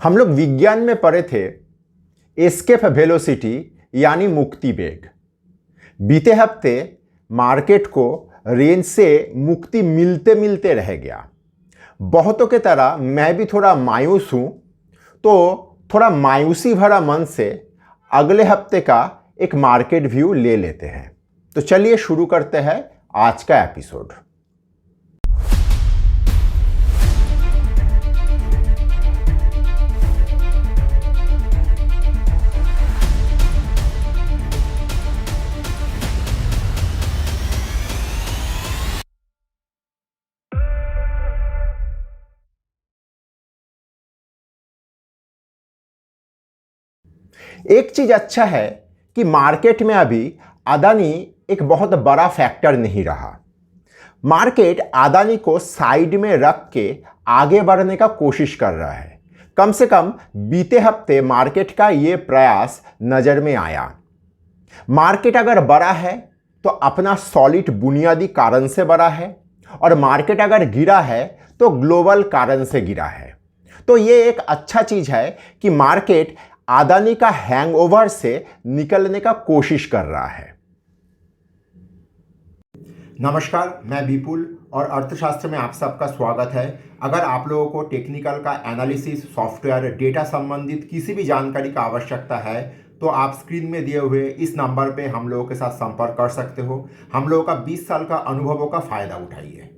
हम लोग विज्ञान में पढ़े थे एस्केप वेलोसिटी यानी मुक्ति वेग। बीते हफ्ते मार्केट को रेंज से मुक्ति मिलते मिलते रह गया। बहुतों के तरह मैं भी थोड़ा मायूस हूं, तो थोड़ा मायूसी भरा मन से अगले हफ्ते का एक मार्केट व्यू ले लेते हैं। तो चलिए शुरू करते हैं आज का एपिसोड। एक चीज अच्छा है कि मार्केट में अभी अदानी एक बहुत बड़ा फैक्टर नहीं रहा। मार्केट अदानी को साइड में रख के आगे बढ़ने का कोशिश कर रहा है। कम से कम बीते हफ्ते मार्केट का ये प्रयास नजर में आया। मार्केट अगर बड़ा है तो अपना सॉलिड बुनियादी कारण से बड़ा है, और मार्केट अगर गिरा है तो ग्लोबल कारण से गिरा है। तो ये एक अच्छा चीज है कि मार्केट अदानी का हैंगओवर से निकलने का कोशिश कर रहा है। नमस्कार, मैं विपुल और अर्थशास्त्र में आप सबका स्वागत है। अगर आप लोगों को टेक्निकल का एनालिसिस, सॉफ्टवेयर, डेटा संबंधित किसी भी जानकारी का आवश्यकता है तो आप स्क्रीन में दिए हुए इस नंबर पे हम लोगों के साथ संपर्क कर सकते हो। हम लोगों का 20 साल का अनुभवों का फायदा उठाइए।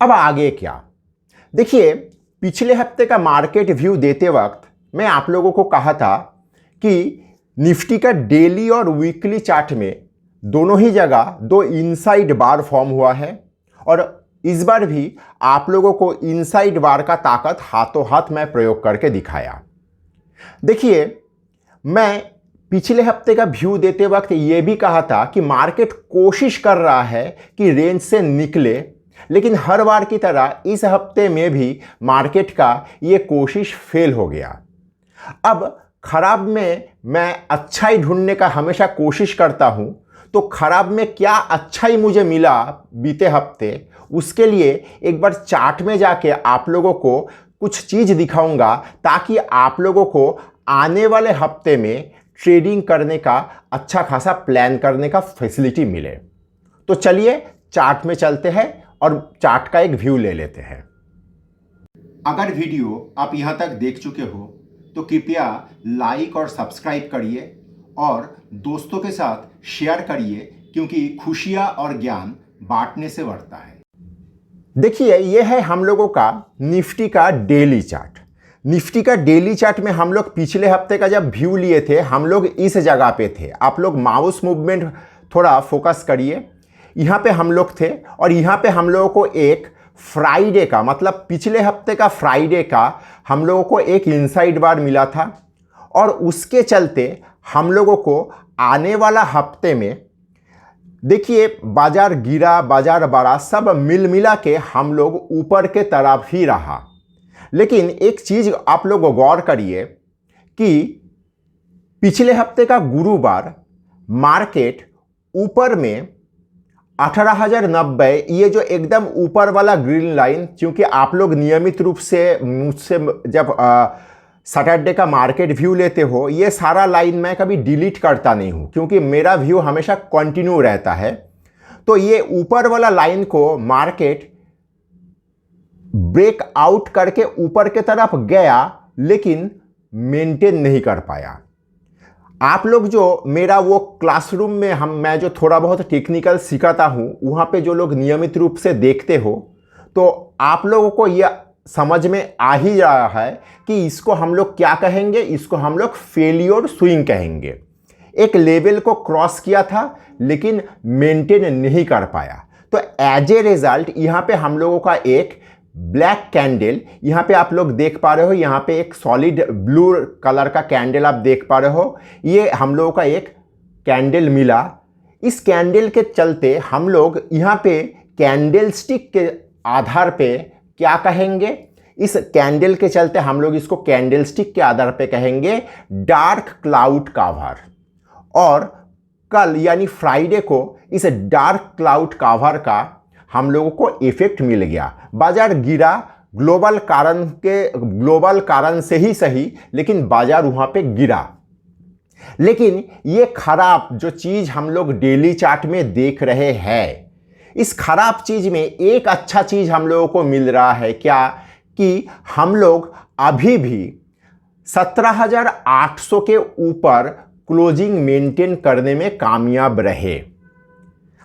अब आगे क्या? देखिए, पिछले हफ्ते का मार्केट व्यू देते वक्त मैं आप लोगों को कहा था कि निफ्टी का डेली और वीकली चार्ट में दोनों ही जगह दो इनसाइड बार फॉर्म हुआ है, और इस बार भी आप लोगों को इनसाइड बार का ताकत हाथों हाथ मैं प्रयोग करके दिखाया। देखिए, मैं पिछले हफ्ते का व्यू देते वक्त ये भी कहा था कि मार्केट कोशिश कर रहा है कि रेंज से निकले, लेकिन हर बार की तरह इस हफ्ते में भी मार्केट का ये कोशिश फेल हो गया। अब खराब में मैं अच्छाई ढूंढने का हमेशा कोशिश करता हूं, तो खराब में क्या अच्छाई मुझे मिला बीते हफ्ते, उसके लिए एक बार चार्ट में जाके आप लोगों को कुछ चीज़ दिखाऊंगा, ताकि आप लोगों को आने वाले हफ्ते में ट्रेडिंग करने का अच्छा खासा प्लान करने का फैसिलिटी मिले। तो चलिए चार्ट में चलते हैं और चार्ट का एक व्यू ले लेते हैं। अगर वीडियो आप यहाँ तक देख चुके हो तो कृपया लाइक और सब्सक्राइब करिए और दोस्तों के साथ शेयर करिए, क्योंकि खुशियां और ज्ञान बांटने से बढ़ता है। देखिए, यह है हम लोगों का निफ्टी का डेली चार्ट। निफ्टी का डेली चार्ट में हम लोग पिछले हफ्ते का जब व्यू लिए थे, हम लोग इस जगह पे थे। आप लोग माउस मूवमेंट थोड़ा फोकस करिए। यहाँ पे हम लोग थे, और यहाँ पे हम लोगों को एक फ्राइडे का, मतलब पिछले हफ्ते का फ्राइडे का हम लोगों को एक इनसाइड बार मिला था, और उसके चलते हम लोगों को आने वाला हफ्ते में देखिए बाजार गिरा, बाजार बढ़ा, सब मिल मिला के हम लोग ऊपर के तरफ ही रहा। लेकिन एक चीज आप लोग गौर करिए कि पिछले हफ्ते का गुरुवार मार्केट ऊपर में 18,090, ये जो एकदम ऊपर वाला ग्रीन लाइन, क्योंकि आप लोग नियमित रूप से मुझसे जब सैटरडे का मार्केट व्यू लेते हो, ये सारा लाइन मैं कभी डिलीट करता नहीं हूँ, क्योंकि मेरा व्यू हमेशा कंटिन्यू रहता है। तो ये ऊपर वाला लाइन को मार्केट ब्रेक आउट करके ऊपर के तरफ गया, लेकिन मेंटेन नहीं कर पाया। आप लोग जो मेरा वो क्लासरूम में मैं जो थोड़ा बहुत टेक्निकल सिखाता हूँ, वहाँ पे जो लोग नियमित रूप से देखते हो, तो आप लोगों को यह समझ में आ ही रहा है कि इसको हम लोग क्या कहेंगे। इसको हम लोग फेलियर स्विंग कहेंगे। एक लेवल को क्रॉस किया था, लेकिन मेंटेन नहीं कर पाया। तो एज ए रिजल्ट यहाँ पे हम लोगों का एक ब्लैक कैंडल, यहाँ पे आप लोग देख पा रहे हो, यहाँ पे एक सॉलिड ब्लू कलर का कैंडल आप देख पा रहे हो, ये हम लोगों का एक कैंडल मिला। इस कैंडल के चलते हम लोग यहाँ पे कैंडल स्टिक के आधार पे क्या कहेंगे, इस कैंडल के चलते हम लोग इसको कैंडल स्टिक के आधार पे कहेंगे डार्क क्लाउड कवर। और कल यानी फ्राइडे को इस डार्क क्लाउड कवर का हम लोगों को इफेक्ट मिल गया। बाजार गिरा, ग्लोबल कारण से ही सही, लेकिन बाजार वहां पे गिरा। लेकिन ये खराब जो चीज हम लोग डेली चार्ट में देख रहे हैं, इस खराब चीज में एक अच्छा चीज हम लोगों को मिल रहा है क्या, कि हम लोग अभी भी 17,800 के ऊपर क्लोजिंग मेंटेन करने में कामयाब रहे।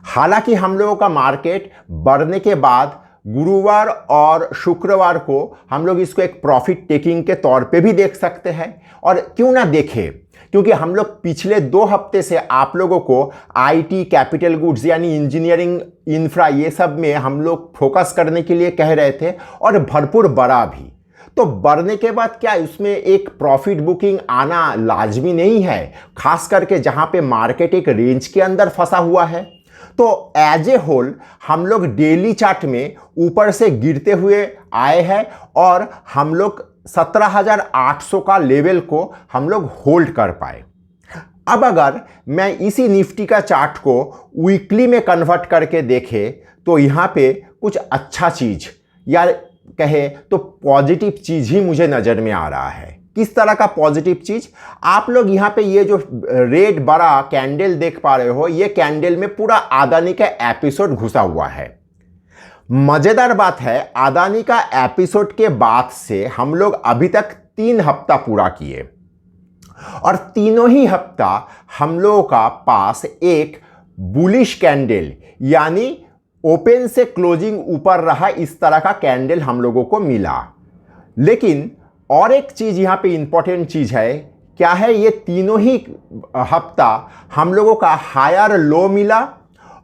हालांकि हम लोगों का मार्केट बढ़ने के बाद गुरुवार और शुक्रवार को हम लोग इसको एक प्रॉफिट टेकिंग के तौर पे भी देख सकते हैं, और क्यों ना देखें, क्योंकि हम लोग पिछले 2 हफ्ते से आप लोगों को आईटी, कैपिटल गुड्स यानी इंजीनियरिंग, इंफ्रा, ये सब में हम लोग फोकस करने के लिए कह रहे थे, और भरपूर बढ़ा भी। तो बढ़ने के बाद क्या उसमें एक प्रॉफिट बुकिंग आना लाजमी नहीं है, खास करके जहां पे मार्केट एक रेंज के अंदर फंसा हुआ है। तो एज ए होल हम लोग डेली चार्ट में ऊपर से गिरते हुए आए हैं, और हम लोग 17,800 का लेवल को हम लोग होल्ड कर पाए। अब अगर मैं इसी निफ्टी का चार्ट को वीकली में कन्वर्ट करके देखे, तो यहाँ पे कुछ अच्छा चीज या कहे तो पॉजिटिव चीज ही मुझे नजर में आ रहा है। किस तरह का पॉजिटिव चीज? आप लोग यहाँ पे ये जो रेड बड़ा कैंडल देख पा रहे हो, ये कैंडल में पूरा अदानी का एपिसोड घुसा हुआ है। मजेदार बात है, अदानी का एपिसोड के बाद से हम लोग अभी तक 3 हफ्ता पूरा किए, और तीनों ही हफ्ता हम लोगों का पास एक बुलिश कैंडल यानी ओपन से क्लोजिंग ऊपर रहा, इस तरह का कैंडल हम लोगों को मिला। लेकिन और एक चीज यहां पे इंपॉर्टेंट चीज है, क्या है? ये तीनों ही हफ्ता हम लोगों का हायर लो मिला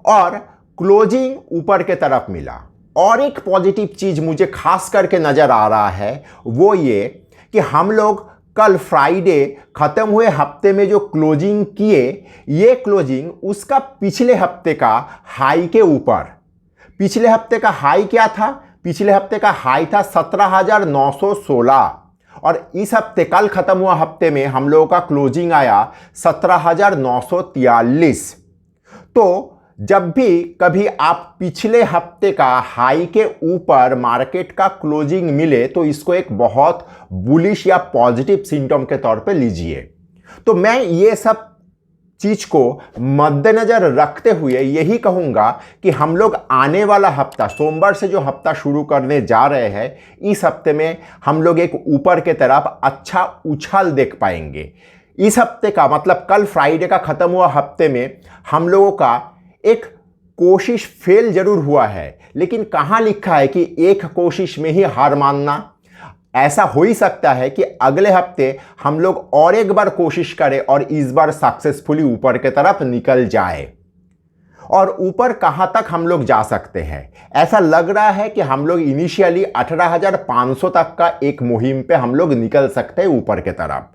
और क्लोजिंग ऊपर के तरफ मिला। और एक पॉजिटिव चीज मुझे खास करके नजर आ रहा है, वो ये कि हम लोग कल फ्राइडे खत्म हुए हफ्ते में जो क्लोजिंग किए, ये क्लोजिंग उसका पिछले हफ्ते का हाई के ऊपर। पिछले हफ्ते का हाई क्या था? पिछले हफ्ते का हाई था 17,916, और इस हफ्ते कल खत्म हुआ हफ्ते में हम लोगों का क्लोजिंग आया 17,943। तो जब भी कभी आप पिछले हफ्ते का हाई के ऊपर मार्केट का क्लोजिंग मिले, तो इसको एक बहुत बुलिश या पॉजिटिव सिम्टम के तौर पे लीजिए। तो मैं ये सब चीज को मद्देनजर रखते हुए यही कहूंगा कि हम लोग आने वाला हफ्ता, सोमवार से जो हफ्ता शुरू करने जा रहे हैं, इस हफ्ते में हम लोग एक ऊपर के तरफ अच्छा उछाल देख पाएंगे। इस हफ्ते का मतलब कल फ्राइडे का खत्म हुआ हफ्ते में हम लोगों का एक कोशिश फेल जरूर हुआ है, लेकिन कहां लिखा है कि एक कोशिश में ही हार मानना? ऐसा हो ही सकता है कि अगले हफ्ते हम लोग और एक बार कोशिश करें और इस बार सक्सेसफुली ऊपर के तरफ निकल जाए। और ऊपर कहां तक हम लोग जा सकते हैं? ऐसा लग रहा है कि हम लोग इनिशियली 18,500 तक का एक मुहिम पे हम लोग निकल सकते हैं ऊपर के तरफ।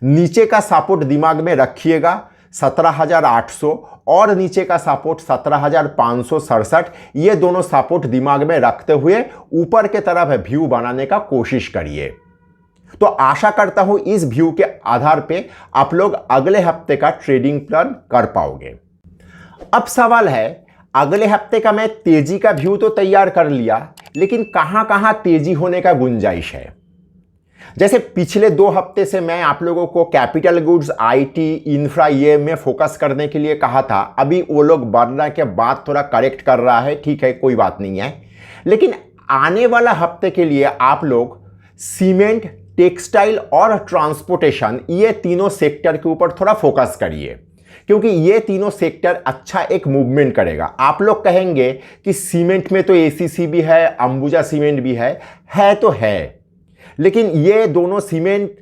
नीचे का सपोर्ट दिमाग में रखिएगा 17,800, और नीचे का सपोर्ट 17,567। ये दोनों सपोर्ट दिमाग में रखते हुए ऊपर के तरफ व्यू बनाने का कोशिश करिए। तो आशा करता हूं इस व्यू के आधार पे आप लोग अगले हफ्ते का ट्रेडिंग प्लान कर पाओगे। अब सवाल है, अगले हफ्ते का मैं तेजी का व्यू तो तैयार कर लिया, लेकिन कहां कहां तेजी होने का गुंजाइश है? जैसे पिछले 2 हफ्ते से मैं आप लोगों को कैपिटल गुड्स, आईटी, इंफ्रा ये में फोकस करने के लिए कहा था। अभी वो लोग बढ़ने के बाद थोड़ा करेक्ट कर रहा है, ठीक है, कोई बात नहीं है। लेकिन आने वाला हफ्ते के लिए आप लोग सीमेंट, टेक्सटाइल और ट्रांसपोर्टेशन, ये तीनों सेक्टर के ऊपर थोड़ा फोकस करिए, क्योंकि ये तीनों सेक्टर अच्छा एक मूवमेंट करेगा। आप लोग कहेंगे कि सीमेंट में तो एसीसी भी है, अंबुजा सीमेंट भी है तो है, लेकिन ये दोनों सीमेंट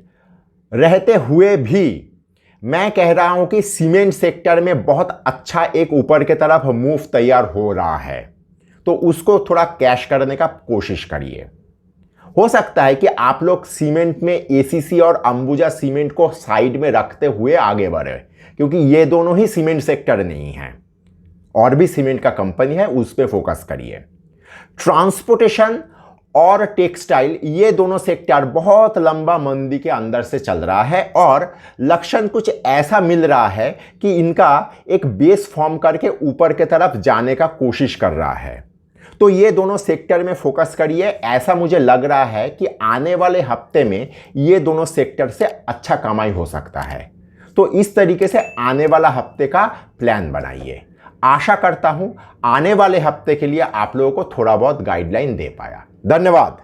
रहते हुए भी मैं कह रहा हूं कि सीमेंट सेक्टर में बहुत अच्छा एक ऊपर के तरफ मूव तैयार हो रहा है, तो उसको थोड़ा कैश करने का कोशिश करिए। हो सकता है कि आप लोग सीमेंट में एसीसी और अंबुजा सीमेंट को साइड में रखते हुए आगे बढ़े, क्योंकि ये दोनों ही सीमेंट सेक्टर नहीं है, और भी सीमेंट का कंपनी है, उस पर फोकस करिए। ट्रांसपोर्टेशन और टेक्सटाइल, ये दोनों सेक्टर बहुत लंबा मंदी के अंदर से चल रहा है, और लक्षण कुछ ऐसा मिल रहा है कि इनका एक बेस फॉर्म करके ऊपर के तरफ जाने का कोशिश कर रहा है। तो ये दोनों सेक्टर में फोकस करिए। ऐसा मुझे लग रहा है कि आने वाले हफ्ते में ये दोनों सेक्टर से अच्छा कमाई हो सकता है। तो इस तरीके से आने वाला हफ्ते का प्लान बनाइए। आशा करता हूं आने वाले हफ्ते के लिए आप लोगों को थोड़ा बहुत गाइडलाइन दे पाया। धन्यवाद।